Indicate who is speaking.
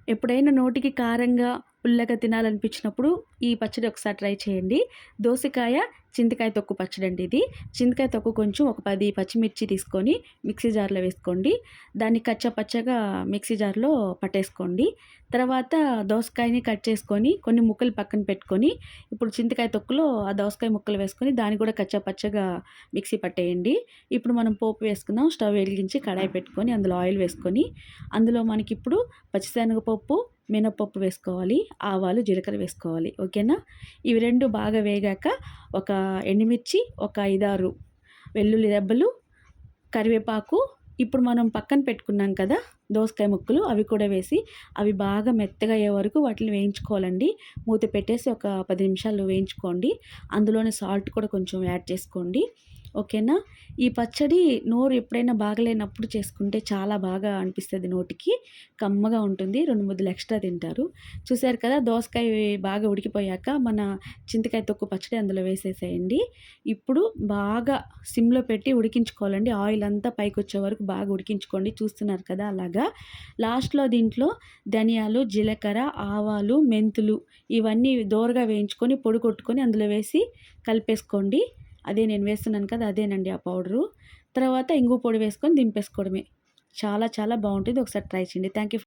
Speaker 1: ఎప్పుడైనా నోటికి కారంగా, పుల్లగా తినాలనిపించినప్పుడు ఈ పచ్చడి ఒకసారి ట్రై చేయండి. దోసకాయ, చింతకాయ తొక్కు పచ్చడండి ఇది. చింతకాయ తొక్కు కొంచెం ఒక 10 పచ్చిమిర్చి తీసుకొని మిక్సీ జార్‌లో వేసుకోండి. దాన్ని కచ్చా పచ్చాగా మిక్సీ జార్‌లో పట్టేసుకోండి. తర్వాత దోసకాయని కట్ చేసుకొని కొన్ని ముక్కలు పక్కన పెట్టుకొని, ఇప్పుడు చింతకాయ తొక్కులో ఆ దోసకాయ ముక్కలు వేసుకొని దాన్ని కూడా కచ్చా పచ్చాగా మిక్సీ పట్టేయండి. ఇప్పుడు మనం పోపు వేసుకుందాం. స్టవ్ వెలిగించి కడాయి పెట్టుకొని అందులో ఆయిల్ వేసుకొని, అందులో మనకిప్పుడు పచ్చిశనగపప్పు, మినపప్పు వేసుకోవాలి. ఆవాలు, జీలకర్ర వేసుకోవాలి. ఓకేనా? ఇవి 2 బాగా వేగాక ఒక ఎండుమిర్చి, ఒక 5, 6 వెల్లుల్లి రెబ్బలు, కరివేపాకు, ఇప్పుడు మనం పక్కన పెట్టుకున్నాం కదా! దోసకాయ ముక్కలు అవి కూడా వేసి అవి బాగా మెత్తగా అయ్యే వరకు వాటిని వేయించుకోవాలండి. మూత పెట్టేసి ఒక 10 నిమిషాలు వేయించుకోండి. అందులోనే సాల్ట్ కూడా కొంచెం యాడ్ చేసుకోండి. ఓకేనా? ఈ పచ్చడి నోరు ఎప్పుడైనా బాగలేనప్పుడు చేసుకుంటే చాలా బాగా అనిపిస్తది నోటికి. కమ్మగా ఉంటుంది. 2 ముద్దలు ఎక్స్‌ట్రా తింటారు. చూసారు కదా! దోసకాయ బాగా ఉడికిపోయాక మన చింతకాయ తొక్కు పచ్చడి అందులో వేసేసేయండి. ఇప్పుడు బాగా సిమ్‌లో పెట్టి ఉడికించుకోవాలండి. ఆయిల్ అంతా పైకొచ్చే వరకు బాగా ఉడికించుకోండి. చూస్తున్నారు కదా! అలాగా. లాస్ట్‌లో దీంట్లో ధనియాలు, జీలకర్ర, ఆవాలు, మెంతులు ఇవన్నీ దోరగా వేయించుకొని పొడి కొట్టుకొని అందులో వేసి కలిపేసుకోండి. అదే నేను వేస్తున్నాను కదా! అదేనండి ఆ పౌడరు. తర్వాత ఇంగువ పొడి వేసుకొని దింపేసుకోవడమే. చాలా చాలా బావుంటుంది. ఒకసారి ట్రై చేయండి. Thank you.